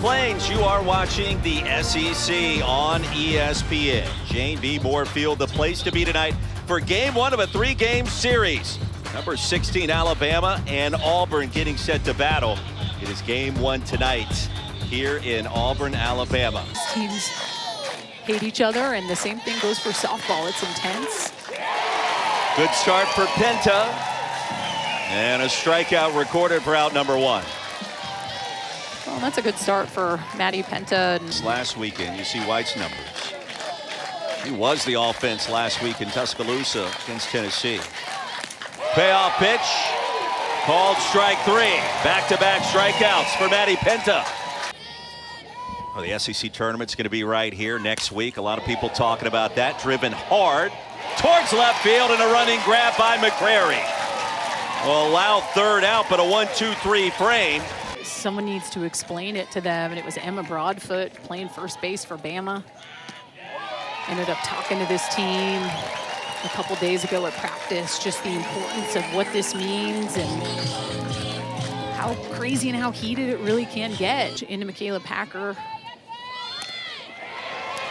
Plains, you are watching the SEC on ESPN. Jane B. Moore Field, the place to be tonight for game one of a three-game series. Number 16 Alabama and Auburn getting set to battle. It is game one tonight here in Auburn, Alabama. Teams hate each other, and the same thing goes for softball. It's intense. Good start for Penta, and a strikeout recorded for out number one. Well, that's a good start for Maddie Penta. Last weekend, you see White's numbers. He was the offense last week in Tuscaloosa against Tennessee. Payoff pitch, called strike three. Back-to-back strikeouts for Maddie Penta. Well, the SEC tournament's going to be right here next week. A lot of people talking about that. Driven hard towards left field, and a running grab by McCrary. Will allow third out, but a 1-2-3 frame. Someone needs to explain it to them, and it was Emma Broadfoot playing first base for Bama. Ended up talking to this team a couple days ago at practice, just the importance of what this means and how crazy and how heated it really can get. Into Michaela Packer.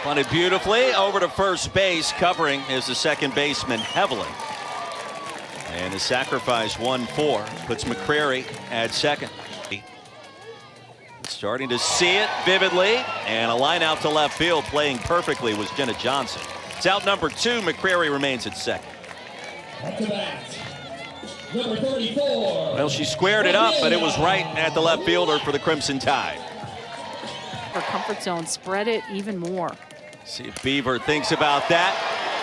Punted beautifully over to first base. Covering is the second baseman, Heavlin. And the sacrifice 1-4 puts McCrary at second. Starting to see it vividly, and a line out to left field playing perfectly was Jenna Johnson. It's out number two. McCrary remains at second. Number 34. Well, she squared it up, but it was right at the left fielder for the Crimson Tide. Her comfort zone, spread it even more. See if Beaver thinks about that.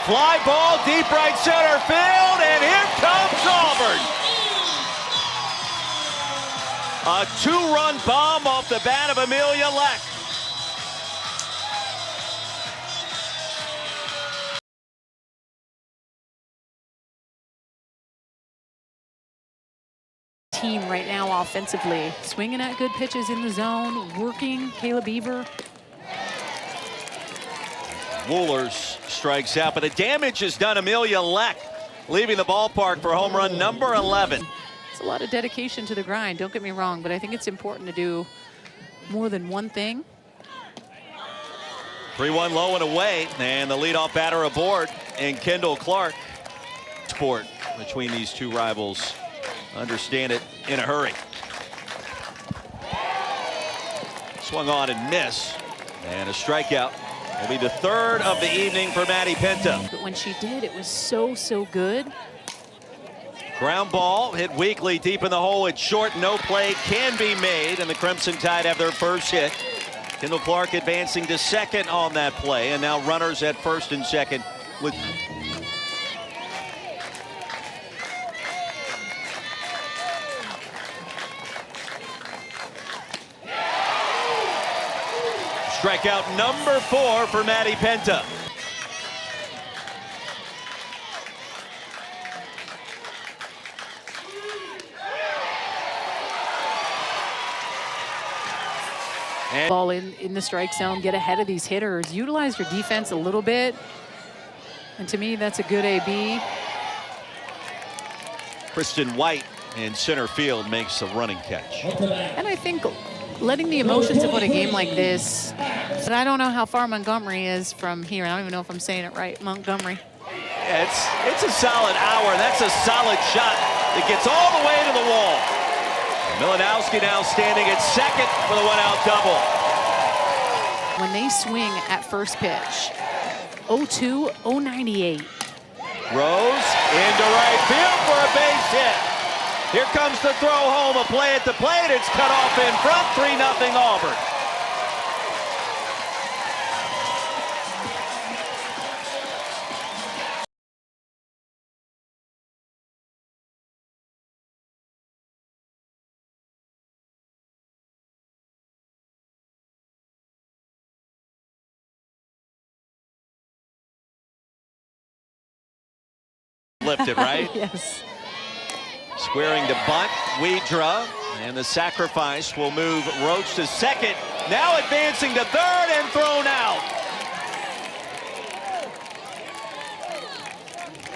Fly ball, deep right center field, and here comes Auburn. A two-run bomb off the bat of Amelia Leck. Team right now offensively, swinging at good pitches in the zone, working Kayla Beaver. Woolers strikes out, but the damage is done. Amelia Leck leaving the ballpark for home run number 11. It's a lot of dedication to the grind, don't get me wrong, but I think it's important to do more than one thing. 3-1 low and away, and the leadoff batter aboard, and Kendall Clark. Sport between these two rivals. Understand it in a hurry. Swung on and miss, and a strikeout. Will be the third of the evening for Maddie Penta. But when she did, it was so good. Ground ball hit weakly deep in the hole. It's short. No play can be made, and the Crimson Tide have their first hit. Kendall Clark advancing to second on that play, and now runners at first and second with strikeout number 4 for Maddie Penta. And ball in the strike zone, get ahead of these hitters, utilize your defense a little bit. And to me, that's a good AB. Kristen White in center field makes a running catch. And I think letting the emotions of what a game like this, but I don't know how far Montgomery is from here. I don't even know if I'm saying it right, Montgomery. Yeah, it's a solid hour. That's a solid shot that gets all the way to the wall. Milanowski now standing at second for the one-out double. When they swing at first pitch, 0-2, 0-98. Rose into right field for a base hit. Here comes the throw home, a play at the plate. It's cut off in front, 3-0 Auburn. Lifted, right? Yes. Squaring to bunt, Weidra, and the sacrifice will move Roach to second. Now advancing to third and thrown out.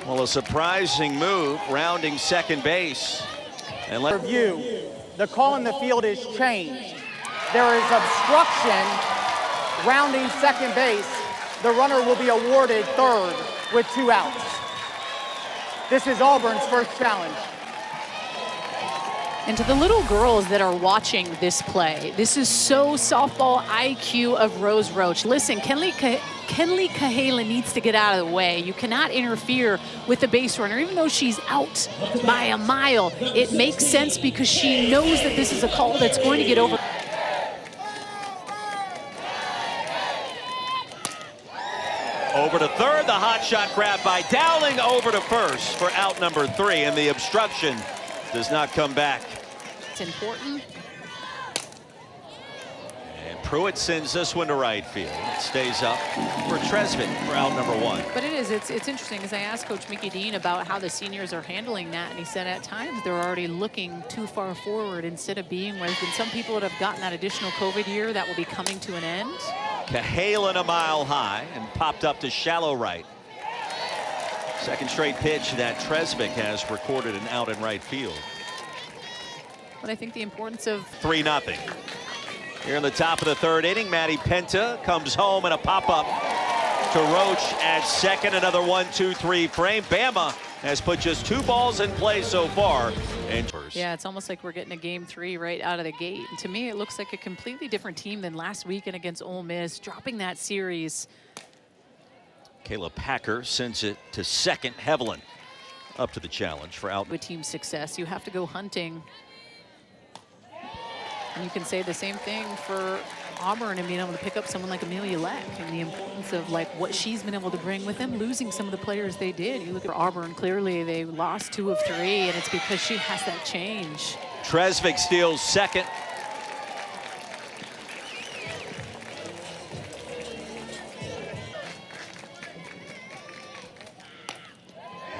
Well, a surprising move, rounding second base. And Review. The call in the field is changed. there is obstruction rounding second base, the runner will be awarded third with 2 outs. This is Auburn's first challenge. And to the little girls that are watching this play, this is so softball IQ of Rose Roach. Listen, Kenley Cahala needs to get out of the way. You cannot interfere with the base runner, even though she's out by a mile. It makes sense because she knows that this is a call that's going to get over. Over to third, the hot shot grab by Dowling over to first for out number 3, and the obstruction does not come back. It's important. And Pruitt sends this one to right field. It stays up for Tresvik for out number 1. But it's interesting, as I asked Coach Mickey Dean about how the seniors are handling that, and he said at times they're already looking too far forward instead of being where there's been some people that have gotten that additional COVID year that will be coming to an end. Cahalan a mile high and popped up to shallow right. Second straight pitch that Tresvik has recorded an out in right field. But I think the importance of 3-0. Here in the top of the third inning, Maddie Penta comes home and a pop-up to Roach at second. Another 1-2-3 frame. Bama has put just 2 balls in play so far. And yeah, it's almost like we're getting a game 3 right out of the gate. And to me, it looks like a completely different team than last weekend against Ole Miss, dropping that series. Kayla Packer sends it to second. Hevelin up to the challenge for out. With team success, you have to go hunting. And you can say the same thing for Auburn and being able to pick up someone like Amelia Leck and the importance of like what she's been able to bring with them, losing some of the players they did. You look at Auburn, clearly they lost 2 of 3, and it's because she has that change. Tresvik steals second.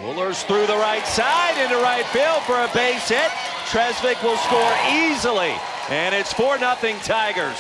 Woolers through the right side into right field for a base hit. Tresvik will score easily, and it's 4-0 Tigers.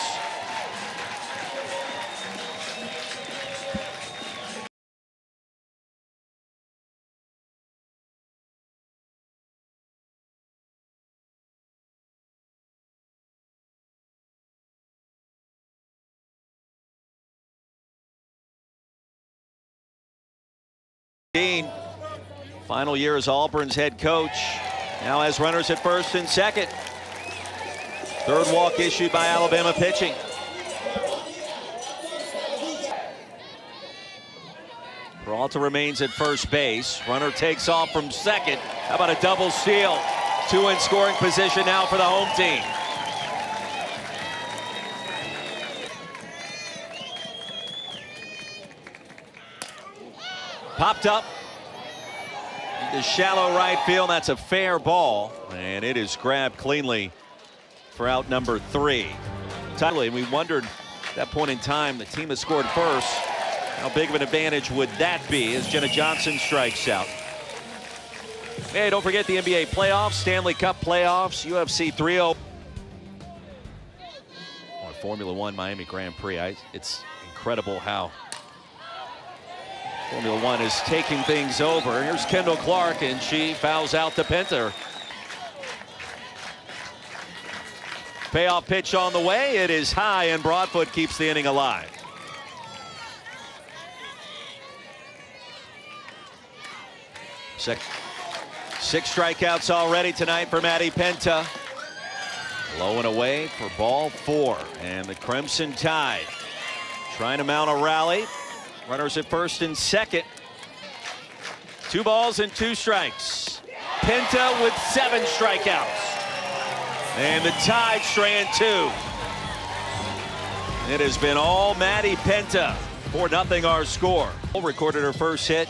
Final year as Auburn's head coach. Now has runners at first and second. Third walk issued by Alabama pitching. Peralta remains at first base. Runner takes off from second. How about a double steal? 2 in scoring position now for the home team. Popped up into shallow right field. That's a fair ball, and it is grabbed cleanly for out number 3. And we wondered at that point in time, the team that scored first, how big of an advantage would that be as Jenna Johnson strikes out. Hey, don't forget the NBA playoffs, Stanley Cup playoffs, UFC 3-0. Formula One Miami Grand Prix. It's incredible how Formula One is taking things over. Here's Kendall Clark, and she fouls out to Penta. Payoff pitch on the way. It is high, and Broadfoot keeps the inning alive. Six strikeouts already tonight for Maddie Penta. Low and away for ball 4, and the Crimson Tide trying to mount a rally. Runners at first and second. 2 balls and 2 strikes. Penta with 7 strikeouts. And the Tide strand 2. It has been all Maddie Penta. 4-0 our score. Recorded her first hit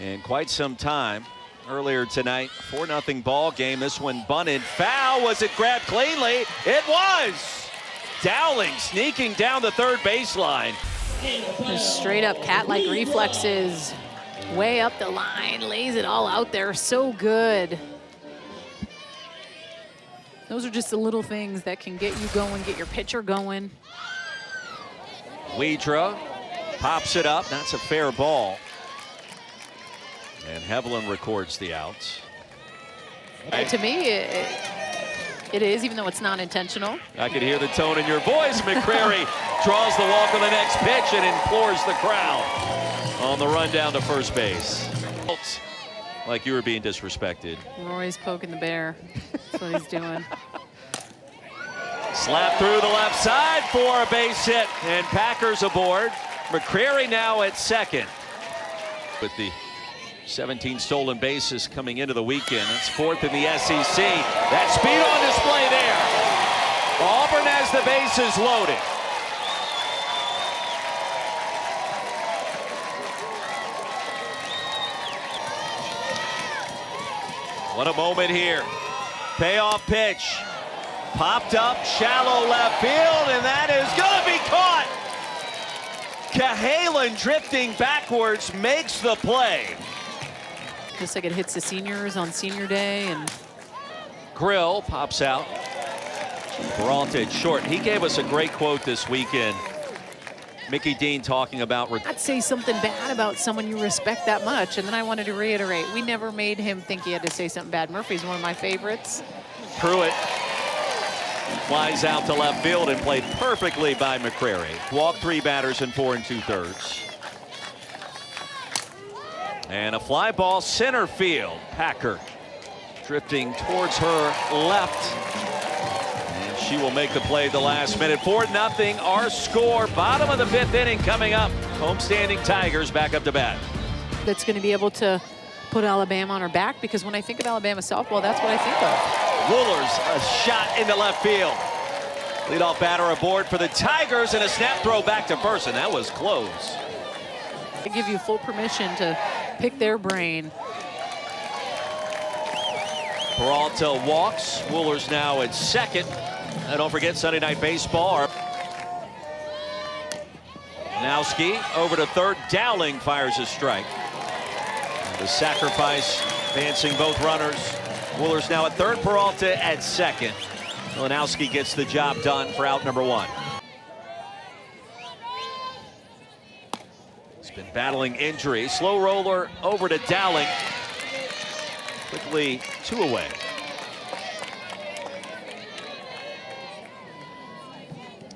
in quite some time earlier tonight. 4-0 ball game. This one bunted. Foul. Was it grabbed cleanly? It was. Dowling sneaking down the third baseline. Just straight up cat-like reflexes. Way up the line. Lays it all out there. So good. Those are just the little things that can get you going, get your pitcher going. Weidra pops it up. That's a fair ball. And Hevelin records the outs. To me, It is, even though it's not intentional. I could hear the tone in your voice. McCrary draws the walk on the next pitch and implores the crowd on the run down to first base. Like you were being disrespected. Roy's poking the bear. That's what he's doing. Slap through the left side for a base hit, and Packers aboard. McCrary now at second. With the 17 stolen bases coming into the weekend. That's fourth in the SEC. That speed on display there. Auburn has the bases loaded. What a moment here. Payoff pitch. Popped up, shallow left field, and that is going to be caught. Cahalan drifting backwards makes the play. Just like it hits the seniors on senior day. And Grill pops out. Peralta at short. He gave us a great quote this weekend. Mickey Dean talking about... I'd say something bad about someone you respect that much, and then I wanted to reiterate, we never made him think he had to say something bad. Murphy's one of my favorites. Pruitt flies out to left field and played perfectly by McCrary. Walked 3 batters in 4 2/3. And a fly ball center field. Packer drifting towards her left. And she will make the play the last minute. 4-0 our score. Bottom of the 5th inning coming up. Homestanding Tigers back up to bat. That's going to be able to put Alabama on her back, because when I think of Alabama softball, that's what I think of. Woolers, a shot into left field. Leadoff batter aboard for the Tigers, and a snap throw back to first, and that was close. I give you full permission to pick their brain. Peralta walks. Woolers now at second. And don't forget Sunday Night Baseball. Nowski over to third. Dowling fires a strike. The sacrifice advancing both runners. Woolers now at third, Peralta at second. Malinowski gets the job done for out number 1. He's been battling injury. Slow roller over to Dowling. Quickly 2 away.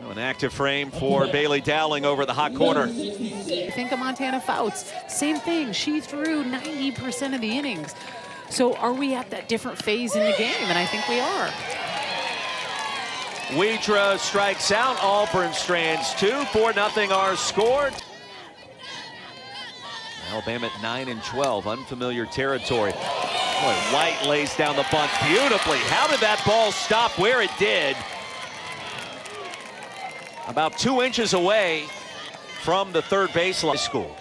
An active frame for Bailey Dowling over the hot corner. Think of Montana Fouts. Same thing. She threw 90% of the innings. So are we at that different phase in the game? And I think we are. Widra strikes out. Auburn strands 2. 4-0 our score. Alabama at 9-12. Unfamiliar territory. Boy, White lays down the bunt beautifully. How did that ball stop where it did? About 2 inches away from the third baseline. School.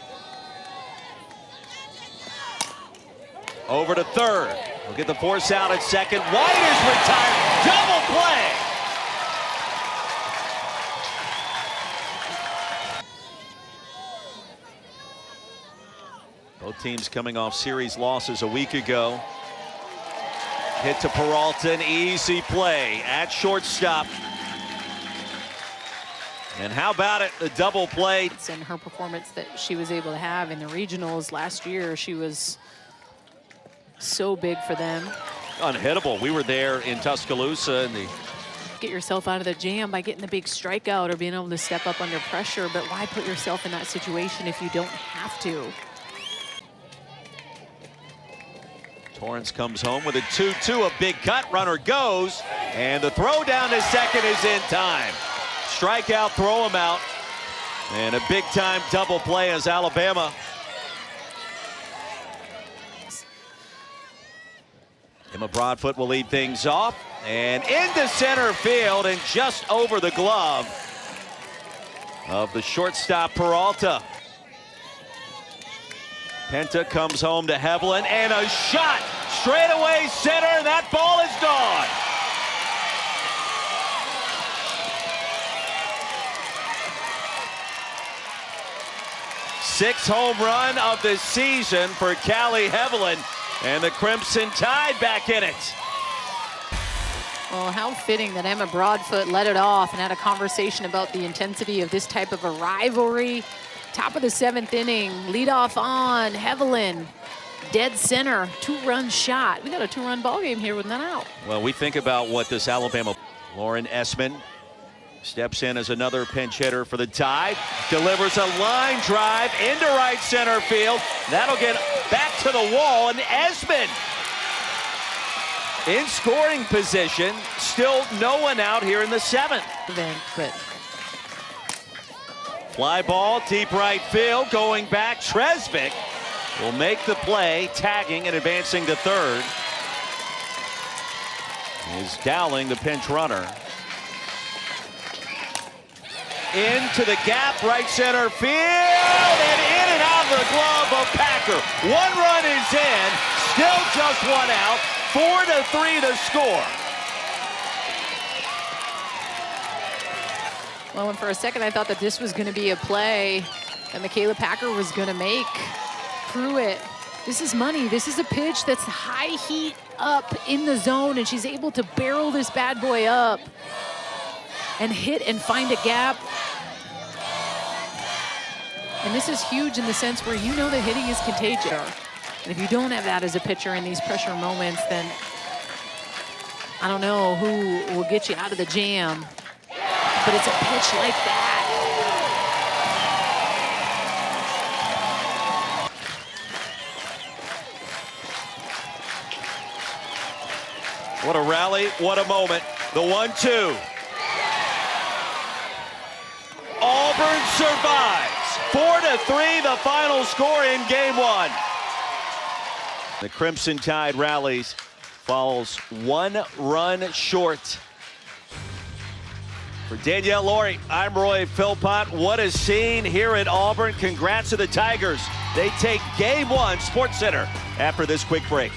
Over to third. We'll get the force out at second. White is retired. Double play. Both teams coming off series losses a week ago. Hit to Peralta, an easy play at shortstop. And how about it, the double play. And her performance that she was able to have in the regionals last year, she was so big for them. Unhittable. We were there in Tuscaloosa. Get yourself out of the jam by getting the big strikeout or being able to step up under pressure, but why put yourself in that situation if you don't have to? Torrance comes home with a 2-2, a big cut, runner goes, and the throw down to second is in time. Strikeout, throw him out, and a big-time double play as Alabama. Emma Broadfoot will lead things off, and into center field and just over the glove of the shortstop Peralta. Penta comes home to Hevelin, and a shot straight away center, and that ball is gone. Sixth home run of the season for Callie Hevelin, and the Crimson Tide back in it. Well, how fitting that Emma Broadfoot let it off and had a conversation about the intensity of this type of a rivalry. Top of the 7th inning, leadoff on Hevelin. dead center, 2-run shot. We got a 2-run ball game here with none out. Well, we think about what this Alabama. Lauren Essman steps in as another pinch hitter for the Tide. Delivers a line drive into right center field. That'll get back to the wall, and Essman in scoring position. Still no one out here in the 7th. But Fly ball, deep right field, going back. Tresvik will make the play, tagging and advancing to third. Is Dowling the pinch runner. Into the gap, right center field, and in and out of the glove of Packer. 1 run is in, still just 1 out. 4-3 to score. well, and for a second I thought that this was going to be a play that Michaela Packer was going to make. Pruitt, this is money. This is a pitch that's high heat up in the zone, and she's able to barrel this bad boy up and hit and find a gap. And this is huge in the sense where you know that hitting is contagious. And if you don't have that as a pitcher in these pressure moments, then I don't know who will get you out of the jam. But it's a pitch like that. What a rally, what a moment. The 1-2. Auburn survives. 4-3, the final score in game 1. The Crimson Tide rallies, falls 1 run short. For Danielle Laurie, I'm Roy Philpott. What a scene here at Auburn. Congrats to the Tigers. They take game 1, SportsCenter, after this quick break.